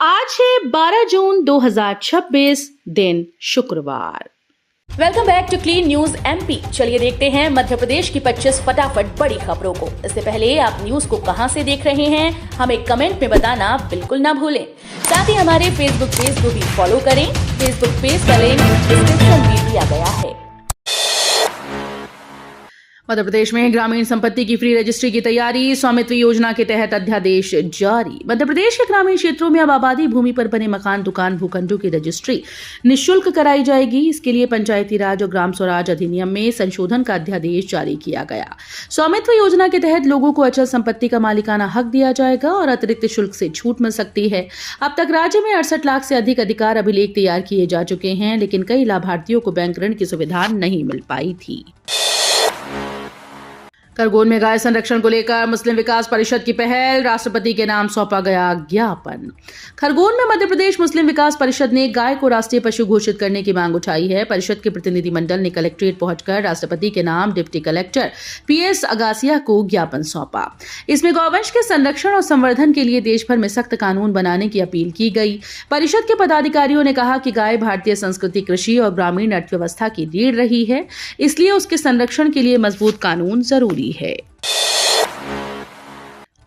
आज है 12 जून 2026 दिन शुक्रवार। Welcome back to clean news MP. चलिए देखते हैं मध्य प्रदेश की 25 फटाफट बड़ी खबरों को। इससे पहले आप न्यूज को कहां से देख रहे हैं हमें कमेंट में बताना बिल्कुल ना भूलें। साथ ही हमारे फेसबुक पेज को भी फॉलो करें। फेसबुक पेज का लिंक डिस्क्रिप्शन में दिया गया है। मध्य प्रदेश में ग्रामीण संपत्ति की फ्री रजिस्ट्री की तैयारी, स्वामित्व योजना के तहत अध्यादेश जारी। मध्य प्रदेश के ग्रामीण क्षेत्रों में अब आबादी भूमि पर बने मकान, दुकान, भूखंडों की रजिस्ट्री निःशुल्क कराई जाएगी। इसके लिए पंचायती राज और ग्राम स्वराज अधिनियम में संशोधन का अध्यादेश जारी किया गया। स्वामित्व योजना के तहत लोगों को अचल संपत्ति का मालिकाना हक दिया जाएगा और अतिरिक्त शुल्क से छूट मिल सकती है। अब तक राज्य में 68 लाख से अधिक अधिकार अभिलेख तैयार किए जा चुके हैं, लेकिन कई लाभार्थियों को बैंक ऋण की सुविधा नहीं मिल पाई थी। खरगोन में गाय संरक्षण को लेकर मुस्लिम विकास परिषद की पहल, राष्ट्रपति के नाम सौंपा गया ज्ञापन। खरगोन में मध्य प्रदेश मुस्लिम विकास परिषद ने गाय को राष्ट्रीय पशु घोषित करने की मांग उठाई है। परिषद के प्रतिनिधिमंडल ने कलेक्ट्रेट पहुंचकर राष्ट्रपति के नाम डिप्टी कलेक्टर पीएस अगासिया को ज्ञापन सौंपा। इसमें गौवंश के संरक्षण और संवर्धन के लिए देश भर में सख्त कानून बनाने की अपील की गई। परिषद के पदाधिकारियों ने कहा कि गाय भारतीय संस्कृति, कृषि और ग्रामीण अर्थव्यवस्था की रीढ़ रही है, इसलिए उसके संरक्षण के लिए मजबूत कानून जरूरी है।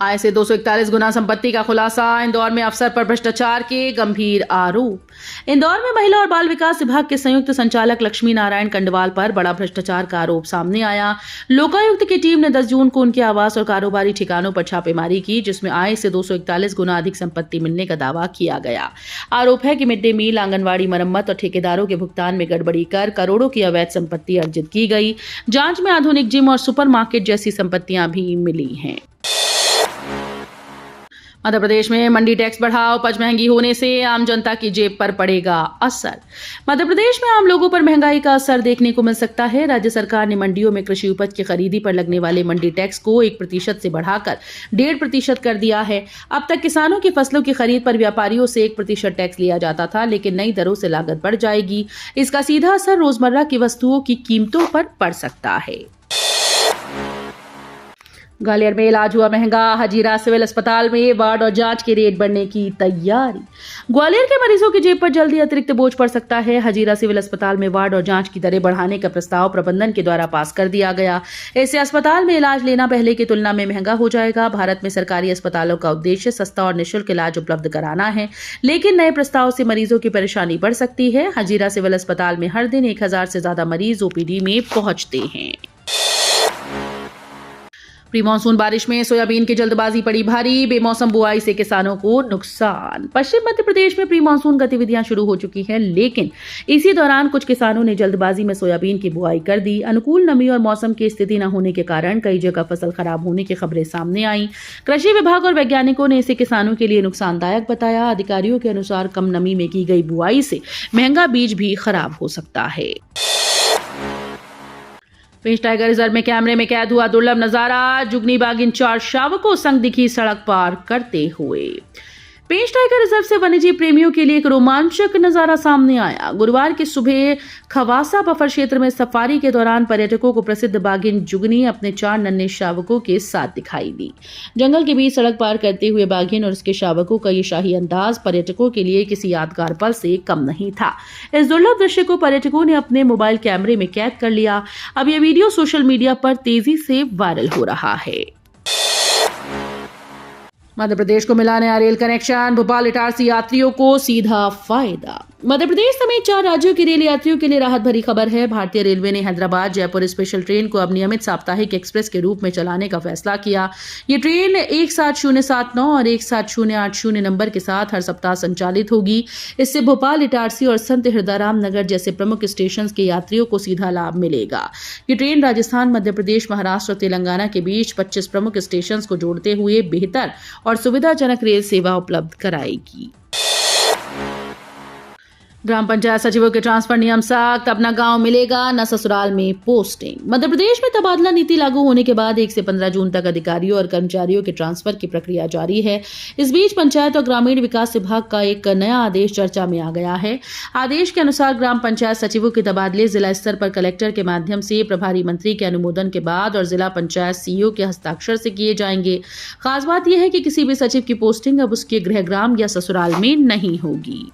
आय से 241 गुना संपत्ति का खुलासा, इंदौर में अफसर पर भ्रष्टाचार के गंभीर आरोप। इंदौर में महिला और बाल विकास विभाग के संयुक्त संचालक लक्ष्मी नारायण कंडवाल पर बड़ा भ्रष्टाचार का आरोप सामने आया। लोकायुक्त की टीम ने 10 जून को उनके आवास और कारोबारी ठिकानों पर छापेमारी की, जिसमें आय से 241 गुना अधिक संपत्ति मिलने का दावा किया गया। आरोप है कि मिड डे मील, आंगनबाड़ी मरम्मत और ठेकेदारों के भुगतान में गड़बड़ी कर करोड़ों की अवैध संपत्ति अर्जित की गई। जांच में आधुनिक जिम और सुपरमार्केट जैसी संपत्तियां भी मिली हैं। मध्य प्रदेश में मंडी टैक्स बढ़ाओ, उपज महंगी होने से आम जनता की जेब पर पड़ेगा असर। मध्य प्रदेश में आम लोगों पर महंगाई का असर देखने को मिल सकता है। राज्य सरकार ने मंडियों में कृषि उपज की खरीदी पर लगने वाले मंडी टैक्स को 1% से बढ़ाकर 1.5% कर दिया है। अब तक किसानों की फसलों की खरीद पर व्यापारियों से 1% टैक्स लिया जाता था, लेकिन नई दरों से लागत बढ़ जाएगी। इसका सीधा असर रोजमर्रा की वस्तुओं की कीमतों पर पड़ सकता है। ग्वालियर में इलाज हुआ महंगा, हजीरा सिविल अस्पताल में वार्ड और जांच के रेट बढ़ने की तैयारी। ग्वालियर के मरीजों की जेब पर जल्दी अतिरिक्त बोझ पड़ सकता है। हजीरा सिविल अस्पताल में वार्ड और जांच की दरें बढ़ाने का प्रस्ताव प्रबंधन के द्वारा पास कर दिया गया। इससे अस्पताल में इलाज लेना पहले की तुलना में महंगा हो जाएगा। भारत में सरकारी अस्पतालों का उद्देश्य सस्ता और निःशुल्क इलाज उपलब्ध कराना है, लेकिन नए प्रस्ताव से मरीजों की परेशानी बढ़ सकती है। हजीरा सिविल अस्पताल में हर दिन 1000 से ज्यादा मरीज ओपीडी में पहुंचते हैं। प्री मानसून बारिश में सोयाबीन की जल्दबाजी पड़ी भारी, बेमौसम बुआई से किसानों को नुकसान। पश्चिम मध्य प्रदेश में प्री मानसून गतिविधियां शुरू हो चुकी हैं, लेकिन इसी दौरान कुछ किसानों ने जल्दबाजी में सोयाबीन की बुआई कर दी। अनुकूल नमी और मौसम की स्थिति न होने के कारण कई जगह फसल खराब होने की खबरें सामने आई। कृषि विभाग और वैज्ञानिकों ने इसे किसानों के लिए नुकसानदायक बताया। अधिकारियों के अनुसार कम नमी में की गई बुआई से महंगा बीज भी खराब हो सकता है। पेंच टाइगर रिजर्व में कैमरे में कैद हुआ दुर्लभ नजारा, जुगनी बाघिन 4 शावकों संग दिखी सड़क पार करते हुए। पेंच टाइगर रिजर्व से वन्यजीव प्रेमियों के लिए एक रोमांचक नजारा सामने आया। गुरुवार की सुबह खवासा बफर क्षेत्र में सफारी के दौरान पर्यटकों को प्रसिद्ध बाघिन जुगनी अपने 4 नन्हे शावकों के साथ दिखाई दी। जंगल के बीच सड़क पार करते हुए बाघिन और उसके शावकों का ये शाही अंदाज पर्यटकों के लिए किसी यादगार पल से कम नहीं था। इस दुर्लभ दृश्य को पर्यटकों ने अपने मोबाइल कैमरे में कैद कर लिया। अब यह वीडियो सोशल मीडिया पर तेजी से वायरल हो रहा है। मध्य प्रदेश को मिला नया रेल कनेक्शन, भोपाल इटारसी यात्रियों को सीधा फायदा। मध्य प्रदेश समेत 4 राज्यों के रेल यात्रियों के लिए राहत भरी खबर है। भारतीय रेलवे ने हैदराबाद जयपुर स्पेशल ट्रेन को अब नियमित साप्ताहिक एक्सप्रेस के रूप में चलाने का फैसला किया। ये ट्रेन 17079 और 17080 नंबर के साथ हर सप्ताह संचालित होगी। इससे भोपाल इटारसी और संत हिरदाराम नगर जैसे प्रमुख स्टेशन के यात्रियों को सीधा लाभ मिलेगा। ये ट्रेन राजस्थान, मध्य प्रदेश, महाराष्ट्र और तेलंगाना के बीच 25 प्रमुख स्टेशन को जोड़ते हुए बेहतर और सुविधाजनक रेल सेवा उपलब्ध कराएगी। ग्राम पंचायत सचिवों के ट्रांसफर नियम सख्त, अपना गांव मिलेगा न ससुराल में पोस्टिंग। मध्य प्रदेश में तबादला नीति लागू होने के बाद 1 से 15 जून तक अधिकारियों और कर्मचारियों के ट्रांसफर की प्रक्रिया जारी है। इस बीच पंचायत और ग्रामीण विकास विभाग का एक नया आदेश चर्चा में आ गया है। आदेश के अनुसार ग्राम पंचायत सचिवों के तबादले जिला स्तर पर कलेक्टर के माध्यम से प्रभारी मंत्री के अनुमोदन के बाद और जिला पंचायत सीईओ के हस्ताक्षर से किए जाएंगे। खास बात यह है कि किसी भी सचिव की पोस्टिंग अब उसके गृहग्राम या ससुराल में नहीं होगी।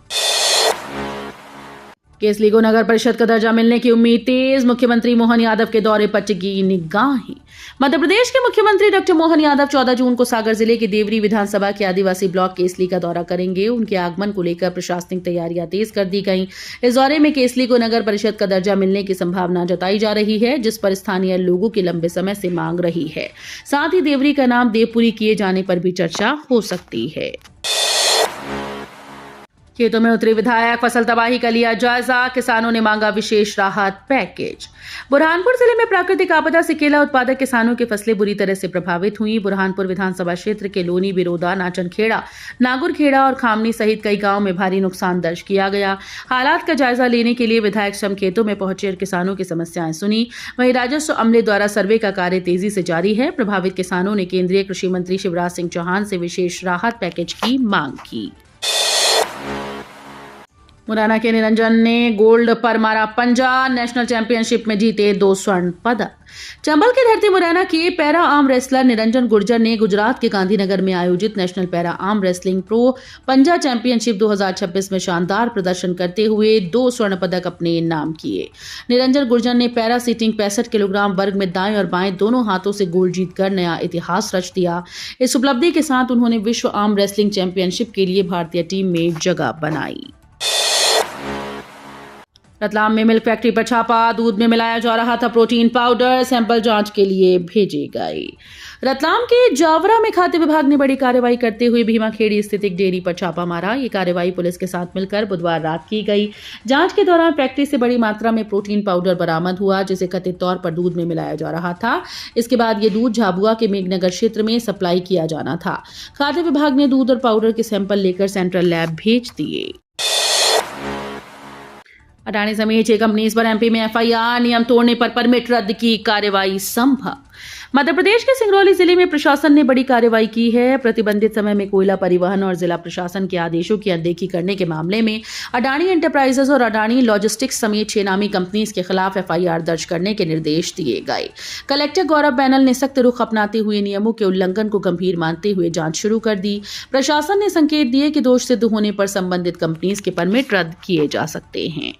केसली को नगर परिषद का दर्जा मिलने की उम्मीद तेज, मुख्यमंत्री मोहन यादव के दौरे पर टिकी निगाहें। मध्य प्रदेश के मुख्यमंत्री डॉक्टर मोहन यादव 14 जून को सागर जिले के देवरी विधानसभा के आदिवासी ब्लॉक केसली का दौरा करेंगे। उनके आगमन को लेकर प्रशासनिक तैयारियां तेज कर दी गई। इस दौरे में केसली को नगर परिषद का दर्जा मिलने की संभावना जताई जा रही है, जिस पर स्थानीय लोगों की लंबे समय से मांग रही है। साथ ही देवरी का नाम देवपुरी किए जाने पर भी चर्चा हो सकती है। खेतों में उतरे विधायक, फसल तबाही का लिया जायजा, किसानों ने मांगा विशेष राहत पैकेज। बुरहानपुर जिले में प्राकृतिक आपदा से केला उत्पादक किसानों की फसलें बुरी तरह से प्रभावित हुई। बुरहानपुर विधानसभा क्षेत्र के लोनी, बिरोदा, नाचनखेड़ा, नागुरखेड़ा और खामनी सहित कई गांवों में भारी नुकसान दर्ज किया गया। हालात का जायजा लेने के लिए विधायक स्वयं खेतों में पहुंचे और किसानों की समस्याएं सुनी। वहीं राजस्व अमले द्वारा सर्वे का कार्य तेजी से जारी है। प्रभावित किसानों ने केंद्रीय कृषि मंत्री शिवराज सिंह चौहान से विशेष राहत पैकेज की मांग की। मुरैना के निरंजन ने गोल्ड पर मारा पंजा, नेशनल चैंपियनशिप में जीते 2 स्वर्ण पदक। चंबल की धरती मुरैना के para arm wrestler Niranjan Gurjar ने गुजरात के गांधीनगर में आयोजित national para arm wrestling pro पंजा चैंपियनशिप 2026 में शानदार प्रदर्शन करते हुए 2 स्वर्ण पदक अपने नाम किए। निरंजन गुर्जर ने पैरा सीटिंग 65 किलोग्राम वर्ग में दाएं और बाएं दोनों हाथों से गोल्ड जीतकर नया इतिहास रच दिया। इस उपलब्धि के साथ उन्होंने विश्व आर्म रेसलिंग चैंपियनशिप के लिए भारतीय टीम में जगह बनाई। रतलाम में मिल्क फैक्ट्री पर छापा, दूध में मिलाया जा रहा था प्रोटीन पाउडर, सैंपल जांच के लिए भेजे गए। रतलाम के जावरा में खाद्य विभाग ने बड़ी कार्रवाई करते हुए भीमाखेड़ी स्थित एक डेयरी पर छापा मारा। ये कार्रवाई पुलिस के साथ मिलकर बुधवार रात की गई। जांच के दौरान फैक्ट्री से बड़ी मात्रा में प्रोटीन पाउडर बरामद हुआ, जिसे कथित तौर पर दूध में मिलाया जा रहा था। इसके बाद ये दूध झाबुआ के मेघनगर क्षेत्र में सप्लाई किया जाना था। खाद्य विभाग ने दूध और पाउडर के सैंपल लेकर सेंट्रल लैब भेज दिए। अडानी समेत 6 कंपनीज पर एमपी में एफआईआर, नियम तोड़ने पर परमिट रद्द की कार्रवाई संभव। मध्य प्रदेश के सिंगरौली जिले में प्रशासन ने बड़ी कार्रवाई की है। प्रतिबंधित समय में कोयला परिवहन और जिला प्रशासन के आदेशों की अनदेखी करने के मामले में अडानी एंटरप्राइजेज और अडानी लॉजिस्टिक्स समेत 6 नामी कंपनीज के खिलाफ एफआईआर दर्ज करने के निर्देश दिए गए। कलेक्टर गौरव बैनल ने सख्त रुख अपनाते हुए नियमों के उल्लंघन को गंभीर मानते हुए जांच शुरू कर दी। प्रशासन ने संकेत दिए कि दोष सिद्ध होने पर संबंधित कंपनीज के परमिट रद्द किए जा सकते हैं।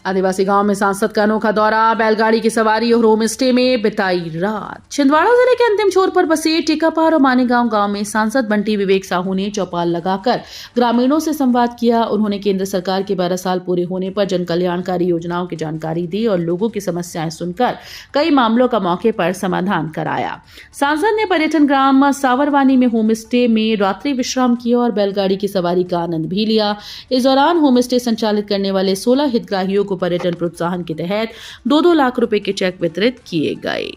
आदिवासी गांव में सांसद का अनोखा दौरा, बैलगाड़ी की सवारी और होम स्टे में बिताई रात। छिंदवाड़ा जिले के अंतिम छोर पर बसे टेकापार और मानेगांव गांव में सांसद बंटी विवेक साहू ने चौपाल लगाकर ग्रामीणों से संवाद किया। उन्होंने केंद्र सरकार के 12 साल पूरे होने पर जन कल्याणकारी योजनाओं की जानकारी दी और लोगों की समस्याएं सुनकर कई मामलों का मौके पर समाधान कराया। सांसद ने पर्यटन ग्राम सावरवानी में होम स्टे में रात्रि विश्राम किया और बैलगाड़ी की सवारी का आनंद भी लिया। इस दौरान होम स्टे संचालित करने वाले 16 हितग्राहियों को पर्यटन प्रोत्साहन के तहत 2-2 लाख रुपए के चेक वितरित किए गए।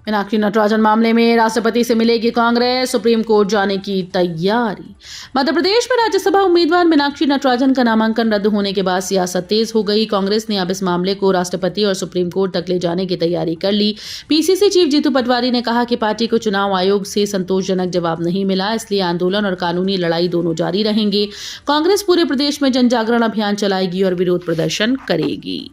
मीनाक्षी नटराजन मामले में राष्ट्रपति से मिलेगी कांग्रेस, सुप्रीम कोर्ट जाने की तैयारी। मध्य प्रदेश में राज्यसभा उम्मीदवार मीनाक्षी नटराजन का नामांकन रद्द होने के बाद सियासत तेज हो गई। कांग्रेस ने अब इस मामले को राष्ट्रपति और सुप्रीम कोर्ट तक ले जाने की तैयारी कर ली। पीसीसी चीफ जीतू पटवारी ने कहा कि पार्टी को चुनाव आयोग से संतोषजनक जवाब नहीं मिला, इसलिए आंदोलन और कानूनी लड़ाई दोनों जारी रहेंगे। कांग्रेस पूरे प्रदेश में जन जागरण अभियान चलाएगी और विरोध प्रदर्शन करेगी।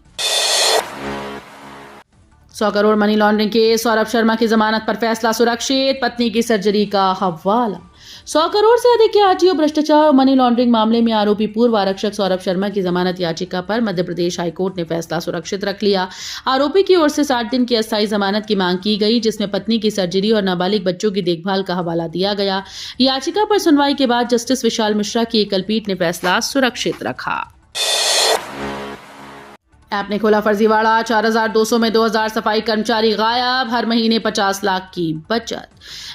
100 करोड़ मनी लॉन्ड्रिंग के सौरभ शर्मा की जमानत पर फैसला सुरक्षित, पत्नी की सर्जरी का हवाला। 100 करोड़ से अधिक के आरटीओ भ्रष्टाचार और मनी लॉन्ड्रिंग मामले में आरोपी पूर्व आरक्षक सौरभ शर्मा की जमानत याचिका पर मध्य प्रदेश हाईकोर्ट ने फैसला सुरक्षित रख लिया। आरोपी की ओर से 60 दिन की अस्थायी जमानत की मांग की गई, जिसमें पत्नी की सर्जरी और नाबालिग बच्चों की देखभाल का हवाला दिया गया। याचिका पर सुनवाई के बाद जस्टिस विशाल मिश्रा की एकल पीठ ने फैसला सुरक्षित रखा। ऐप ने खोला फर्जीवाड़ा, 4,200 में 2,000 सफाई कर्मचारी गायब, हर महीने 50 लाख की बचत।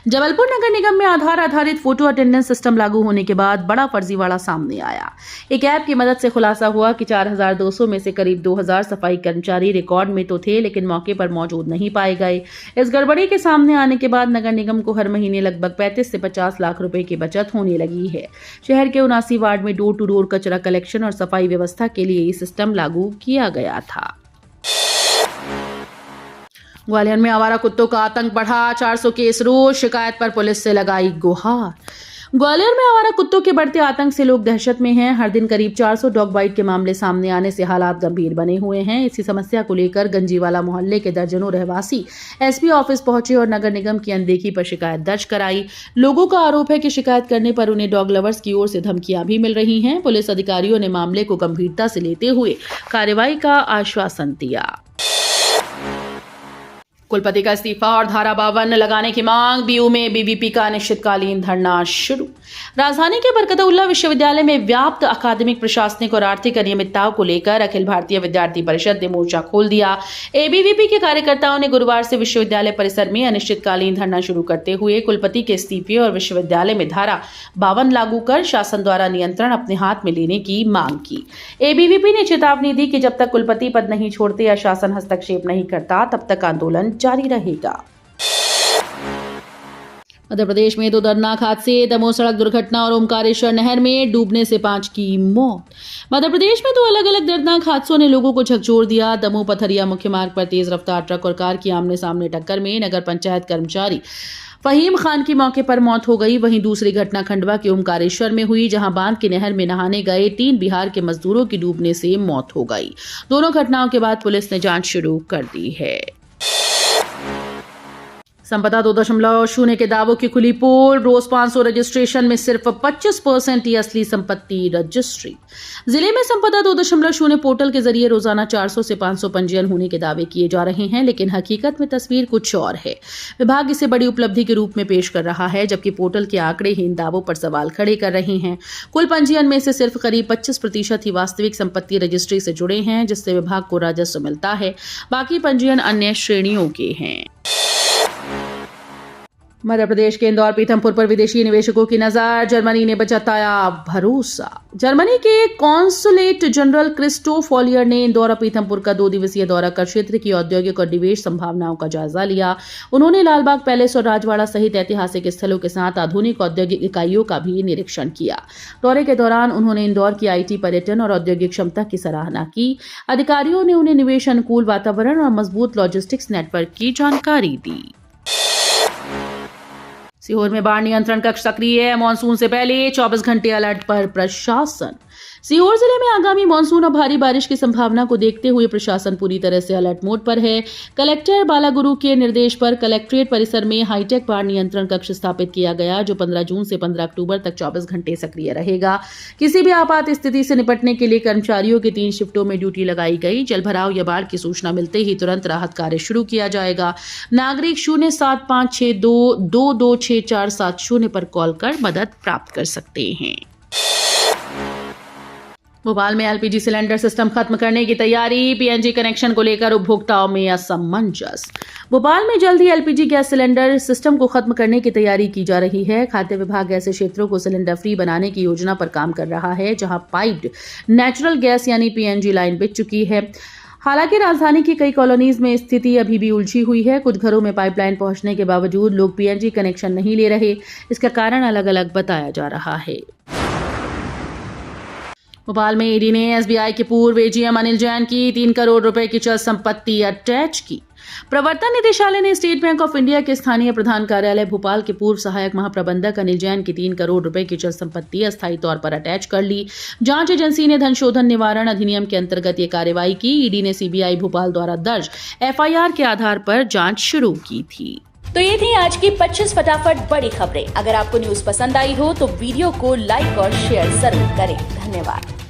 जबलपुर नगर निगम में आधार आधारित फोटो अटेंडेंस सिस्टम लागू होने के बाद बड़ा फर्जीवाड़ा सामने आया। एक ऐप की मदद से खुलासा हुआ कि 4,200 में से करीब 2,000 सफाई कर्मचारी रिकॉर्ड में तो थे, लेकिन मौके पर मौजूद नहीं पाए गए। इस गड़बड़ी के सामने आने के बाद नगर निगम को हर महीने लगभग 35 से 50 लाख रुपए की बचत होने लगी है। शहर के 79 वार्ड में डोर टू डोर कचरा कलेक्शन और सफाई व्यवस्था के लिए ये सिस्टम लागू किया गया था। ग्वालियर में आवारा कुत्तों का आतंक बढ़ा, 400 केस रोज, शिकायत पर पुलिस से लगाई गुहार। ग्वालियर में आवारा कुत्तों के बढ़ते आतंक से लोग दहशत में हैं। हर दिन करीब 400 डॉग बाइट के मामले सामने आने से हालात गंभीर बने हुए हैं। इसी समस्या को लेकर गंजीवाला मोहल्ले के दर्जनों रहवासी एसपी ऑफिस पहुंचे और नगर निगम की अनदेखी पर शिकायत दर्ज कराई। लोगों का आरोप है कि शिकायत करने पर उन्हें डॉग लवर्स की ओर से धमकियां भी मिल रही हैं। पुलिस अधिकारियों ने मामले को गंभीरता से लेते हुए कार्रवाई का आश्वासन दिया। कुलपति का इस्तीफा और धारा 52 लगाने की मांग, बीयू में बीवीपी का अनिश्चितकालीन धरना शुरू। राजधानी के बरकतउल्ला विश्वविद्यालय में व्याप्त अकादमिक, प्रशासनिक और आर्थिक अनियमितताओं को लेकर अखिल भारतीय विद्यार्थी परिषद ने मोर्चा खोल दिया। एबीवीपी के कार्यकर्ताओं ने गुरुवार से विश्वविद्यालय परिसर में अनिश्चितकालीन धरना शुरू करते हुए कुलपति के इस्तीफे और विश्वविद्यालय में धारा 52 लागू कर शासन द्वारा नियंत्रण अपने हाथ में लेने की मांग की। एबीवीपी ने चेतावनी दी कि जब तक कुलपति पद नहीं छोड़ते या शासन हस्तक्षेप नहीं करता, तब तक आंदोलन जारी रहेगा। मध्य प्रदेश में 2 दर्दनाक हादसे, दमोह सड़क दुर्घटना और ओमकारेश्वर नहर में डूबने से 5 की मौत। मध्य प्रदेश में 2 अलग अलग दर्दनाक हादसों ने लोगों को झकझोर दिया। दमोह पथरिया मुख्य मार्ग पर तेज रफ्तार ट्रक और कार की आमने सामने टक्कर में नगर पंचायत कर्मचारी फहीम खान की मौके पर मौत हो गई। वहीं दूसरी घटना खंडवा के ओमकारेश्वर में हुई, जहां बांध की नहर में नहाने गए 3 बिहार के मजदूरों की डूबने से मौत हो गई। दोनों घटनाओं के बाद पुलिस ने जांच शुरू कर दी है। संपदा 2.0 के दावों की खुली पोल, रोज 500 रजिस्ट्रेशन में सिर्फ 25% ही असली संपत्ति रजिस्ट्री। जिले में संपदा 2.0 पोर्टल के जरिए रोजाना 400 से 500 पंजीयन होने के दावे किए जा रहे हैं, लेकिन हकीकत में तस्वीर कुछ और है। विभाग इसे बड़ी उपलब्धि के रूप में पेश कर रहा है, जबकि पोर्टल के आंकड़े ही इन दावों पर सवाल खड़े कर रहे हैं। कुल पंजीयन में से सिर्फ करीब 25% ही वास्तविक संपत्ति रजिस्ट्री से जुड़े हैं, जिससे विभाग को राजस्व मिलता है। बाकी पंजीयन अन्य श्रेणियों के हैं। मध्य प्रदेश के इंदौर पीथमपुर पर विदेशी निवेशकों की नजर, जर्मनी ने जताया भरोसा। जर्मनी के कॉन्सुलेट जनरल क्रिस्टोफ ऑलियर ने इंदौर और पीथमपुर का 2 दिवसीय दौरा कर क्षेत्र की औद्योगिक और निवेश संभावनाओं का जायजा लिया। उन्होंने लालबाग पैलेस और राजवाड़ा सहित ऐतिहासिक स्थलों के साथ आधुनिक औद्योगिक इकाइयों का भी निरीक्षण किया। दौरे के दौरान उन्होंने इंदौर की IT पर्यटन और औद्योगिक क्षमता की सराहना की। अधिकारियों ने उन्हें निवेश अनुकूल वातावरण और मजबूत लॉजिस्टिक्स नेटवर्क की जानकारी दी। सीहोर में बाढ़ नियंत्रण कक्ष सक्रिय है, मानसून से पहले 24 घंटे अलर्ट पर प्रशासन। सीहोर जिले में आगामी मानसून और भारी बारिश की संभावना को देखते हुए प्रशासन पूरी तरह से अलर्ट मोड पर है। कलेक्टर बालागुरु के निर्देश पर कलेक्ट्रेट परिसर में हाईटेक बाढ़ नियंत्रण कक्ष स्थापित किया गया, जो 15 जून से 15 अक्टूबर तक 24 घंटे सक्रिय रहेगा। किसी भी आपात स्थिति से निपटने के लिए कर्मचारियों की 3 शिफ्टों में ड्यूटी लगाई गई। जलभराव या बाढ़ की सूचना मिलते ही तुरंत राहत कार्य शुरू किया जाएगा। नागरिक 07562226470 पर कॉल कर मदद प्राप्त कर सकते हैं। भोपाल में एलपीजी सिलेंडर सिस्टम खत्म करने की तैयारी, पीएनजी कनेक्शन को लेकर उपभोक्ताओं में असमंजस। भोपाल में जल्द ही एलपीजी गैस सिलेंडर सिस्टम को खत्म करने की तैयारी की जा रही है। खाद्य विभाग ऐसे क्षेत्रों को सिलेंडर फ्री बनाने की योजना पर काम कर रहा है, जहां पाइप्ड नेचुरल गैस यानी पीएनजी लाइन बिछ चुकी है। हालांकि राजधानी की कई कॉलोनीज में स्थिति अभी भी उलझी हुई है। कुछ घरों में पाइपलाइन पहुंचने के बावजूद लोग पीएनजी कनेक्शन नहीं ले रहे। इसका कारण अलग अलग बताया जा रहा है। भोपाल में ईडी ने एसबीआई के पूर्व एजीएम अनिल जैन की 3 करोड़ रुपए की चल संपत्ति अटैच की। प्रवर्तन निदेशालय ने स्टेट बैंक ऑफ इंडिया के स्थानीय प्रधान कार्यालय भोपाल के पूर्व सहायक महाप्रबंधक अनिल जैन की 3 करोड़ रुपए की चल संपत्ति अस्थायी तौर पर अटैच कर ली। जांच एजेंसी ने धन शोधन निवारण अधिनियम के अंतर्गत ये कार्रवाई की। ईडी ने सीबीआई भोपाल द्वारा दर्ज एफआईआर के आधार पर जांच शुरू की थी। तो ये थी आज की 25 फटाफट बड़ी खबरें। अगर आपको न्यूज पसंद आई हो तो वीडियो को लाइक और शेयर जरूर करें। धन्यवाद।